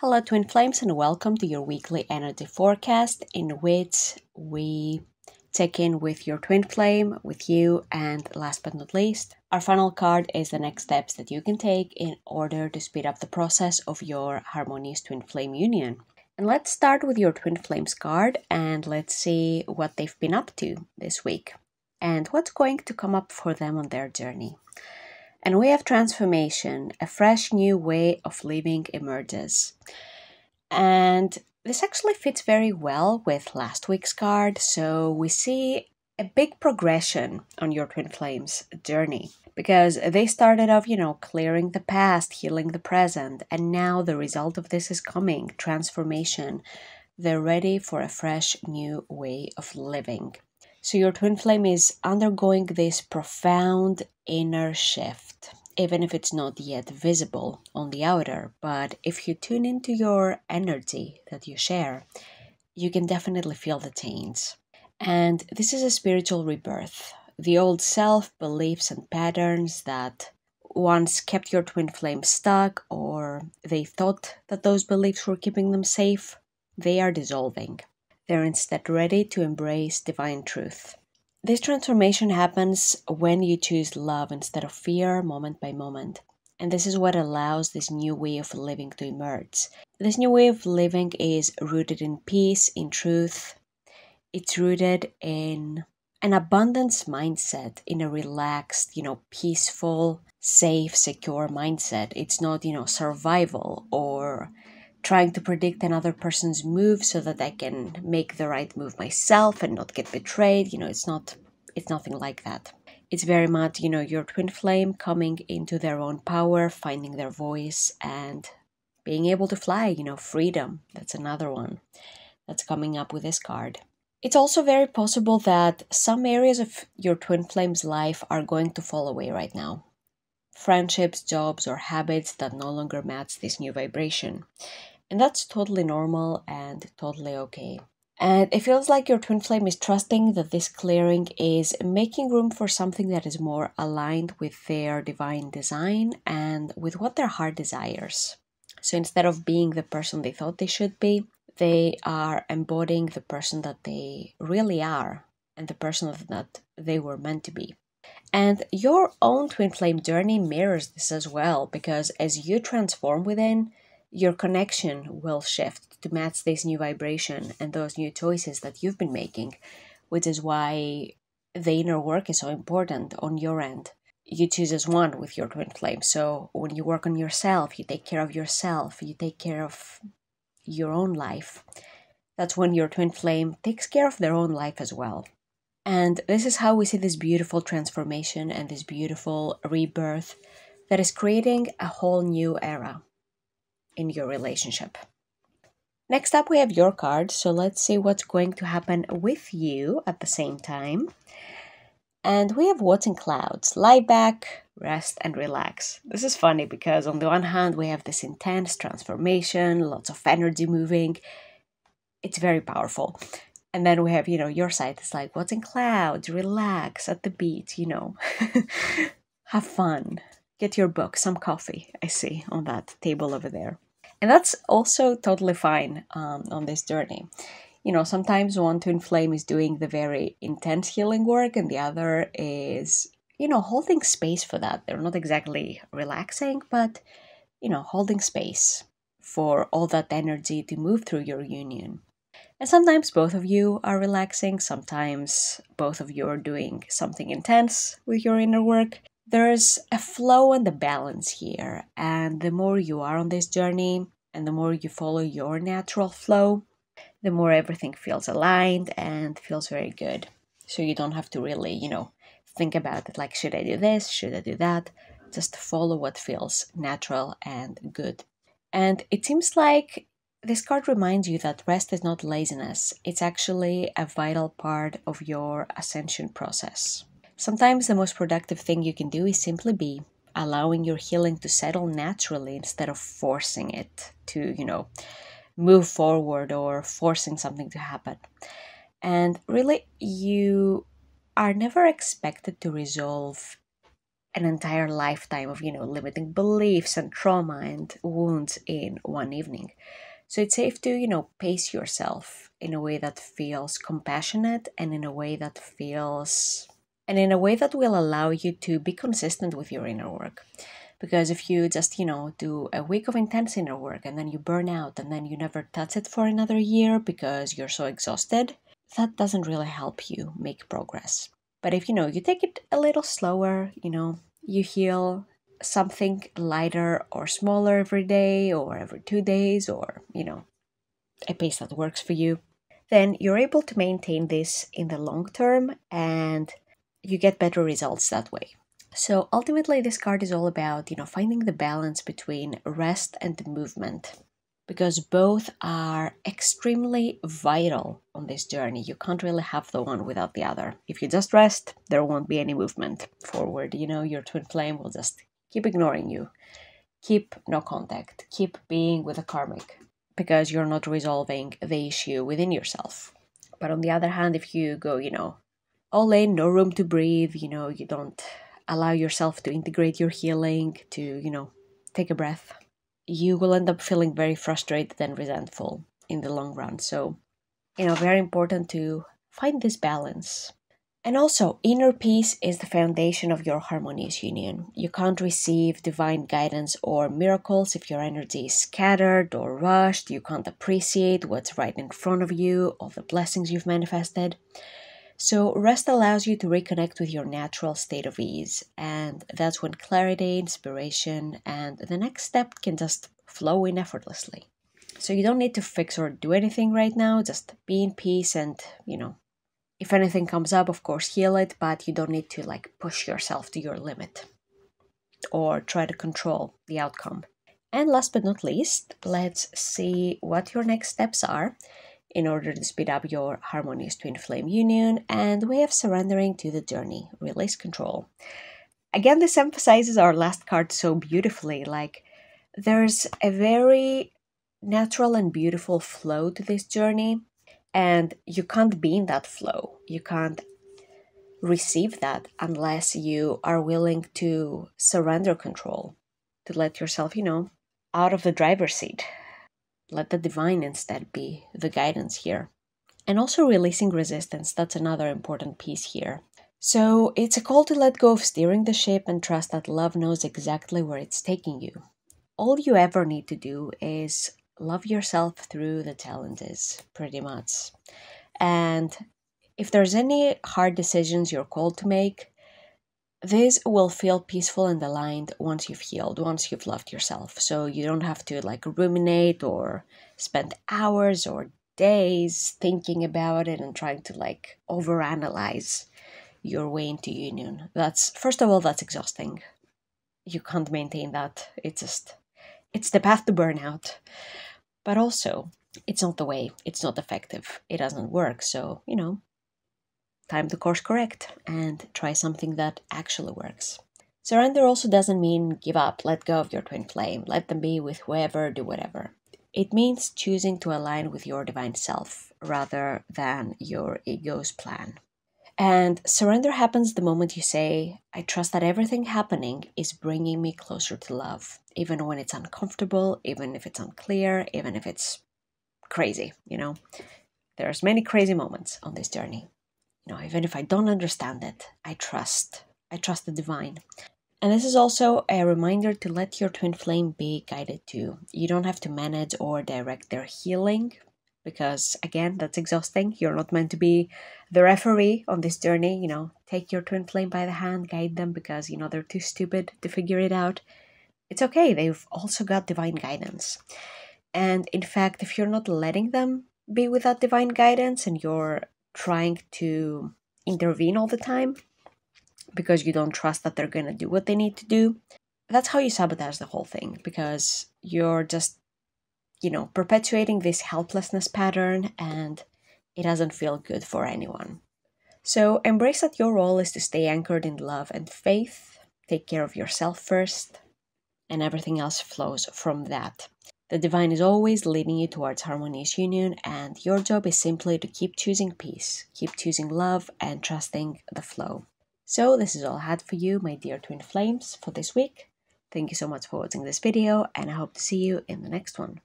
Hello, Twin Flames, and welcome to your weekly energy forecast in which we check in with your twin flame, with you, and last but not least, our final card is the next steps that you can take in order to speed up the process of your harmonious twin flame union. And let's start with your twin flames card and let's see what they've been up to this week and what's going to come up for them on their journey. And we have transformation, a fresh new way of living emerges. And this actually fits very well with last week's card. So we see a big progression on your twin flames journey because they started off, clearing the past, healing the present. And now the result of this is coming, transformation. They're ready for a fresh new way of living. So your twin flame is undergoing this profound inner shift, even if it's not yet visible on the outer. But if you tune into your energy that you share, you can definitely feel the change. And this is a spiritual rebirth. The old self, beliefs, and patterns that once kept your twin flame stuck, or they thought that those beliefs were keeping them safe, they are dissolving. They're instead ready to embrace divine truth. This transformation happens when you choose love instead of fear, moment by moment. And this is what allows this new way of living to emerge. This new way of living is rooted in peace, in truth. It's rooted in an abundance mindset, in a relaxed, peaceful, safe, secure mindset. It's not, survival or trying to predict another person's move so that I can make the right move myself and not get betrayed. It's nothing like that. It's very much, your twin flame coming into their own power, finding their voice and being able to fly, freedom. That's another one that's coming up with this card. It's also very possible that some areas of your twin flame's life are going to fall away right now. Friendships, jobs, or habits that no longer match this new vibration. And that's totally normal and totally okay. And it feels like your twin flame is trusting that this clearing is making room for something that is more aligned with their divine design and with what their heart desires. So instead of being the person they thought they should be, they are embodying the person that they really are and the person that they were meant to be. And your own twin flame journey mirrors this as well, because as you transform within, your connection will shift to match this new vibration and those new choices that you've been making, which is why the inner work is so important on your end. You choose as one with your twin flame. So when you work on yourself, you take care of yourself, you take care of your own life. That's when your twin flame takes care of their own life as well. And this is how we see this beautiful transformation and this beautiful rebirth that is creating a whole new era in your relationship. Next up, we have your card. So let's see what's going to happen with you at the same time. And we have what's in clouds. Lie back, rest, and relax. This is funny because on the one hand, we have this intense transformation, lots of energy moving. It's very powerful. And then we have, your side. It's like, what's in clouds? Relax at the beach, Have fun. Get your book, some coffee, I see on that table over there. And that's also totally fine on this journey. Sometimes one twin flame is doing the very intense healing work and the other is, holding space for that. They're not exactly relaxing, but, holding space for all that energy to move through your union. And sometimes both of you are relaxing. Sometimes both of you are doing something intense with your inner work. There's a flow and a balance here, and the more you are on this journey and the more you follow your natural flow, the more everything feels aligned and feels very good. So you don't have to really, think about it like, should I do this? Should I do that? Just follow what feels natural and good. And it seems like this card reminds you that rest is not laziness. It's actually a vital part of your ascension process. Sometimes the most productive thing you can do is simply be, allowing your healing to settle naturally instead of forcing it to, move forward or forcing something to happen. And really, you are never expected to resolve an entire lifetime of, limiting beliefs and trauma and wounds in one evening. So it's safe to, pace yourself in a way that feels compassionate and in a way that will allow you to be consistent with your inner work. Because if you just, do a week of intense inner work and then you burn out and then you never touch it for another year because you're so exhausted, that doesn't really help you make progress. But if, you take it a little slower, you heal something lighter or smaller every day or every 2 days or, a pace that works for you, then you're able to maintain this in the long term and you get better results that way. So ultimately, this card is all about, finding the balance between rest and movement, because both are extremely vital on this journey. You can't really have the one without the other. If you just rest, there won't be any movement forward. Your twin flame will just keep ignoring you, keep no contact, keep being with a karmic, because you're not resolving the issue within yourself. But on the other hand, if you go, all in, no room to breathe, you don't allow yourself to integrate your healing, to, take a breath, you will end up feeling very frustrated and resentful in the long run. So, very important to find this balance. And also, inner peace is the foundation of your harmonious union. You can't receive divine guidance or miracles if your energy is scattered or rushed. You can't appreciate what's right in front of you, all the blessings you've manifested. So rest allows you to reconnect with your natural state of ease, and that's when clarity, inspiration, and the next step can just flow in effortlessly. So you don't need to fix or do anything right now, just be in peace and, if anything comes up, of course, heal it, but you don't need to push yourself to your limit or try to control the outcome. And last but not least, let's see what your next steps are in order to speed up your harmonious twin flame union. And we have surrendering to the journey, release control. Again, this emphasizes our last card so beautifully. There's a very natural and beautiful flow to this journey, and you can't be in that flow. You can't receive that unless you are willing to surrender control, to let yourself, out of the driver's seat. Let the divine instead be the guidance here. And also releasing resistance, that's another important piece here. So it's a call to let go of steering the ship and trust that love knows exactly where it's taking you. All you ever need to do is love yourself through the challenges, pretty much. And if there's any hard decisions you're called to make, this will feel peaceful and aligned once you've healed, once you've loved yourself. So you don't have to ruminate or spend hours or days thinking about it and trying to overanalyze your way into union. First of all, that's exhausting. You can't maintain that. It's the path to burnout. But also, it's not the way. It's not effective. It doesn't work. So, time to course correct and try something that actually works. Surrender also doesn't mean give up, let go of your twin flame, let them be with whoever, do whatever. It means choosing to align with your divine self rather than your ego's plan. And surrender happens the moment you say, I trust that everything happening is bringing me closer to love, even when it's uncomfortable, even if it's unclear, even if it's crazy, There's many crazy moments on this journey. Even if I don't understand it, I trust the divine. And this is also a reminder to let your twin flame be guided too. You don't have to manage or direct their healing because, again, that's exhausting. You're not meant to be the referee on this journey. Take your twin flame by the hand, guide them because, they're too stupid to figure it out. It's okay. They've also got divine guidance. And in fact, if you're not letting them be with that divine guidance and you're trying to intervene all the time because you don't trust that they're going to do what they need to do, that's how you sabotage the whole thing, because you're just, perpetuating this helplessness pattern and it doesn't feel good for anyone. So embrace that your role is to stay anchored in love and faith, take care of yourself first, and everything else flows from that. The divine is always leading you towards harmonious union, and your job is simply to keep choosing peace, keep choosing love, and trusting the flow. So this is all I had for you, my dear twin flames, for this week. Thank you so much for watching this video, and I hope to see you in the next one.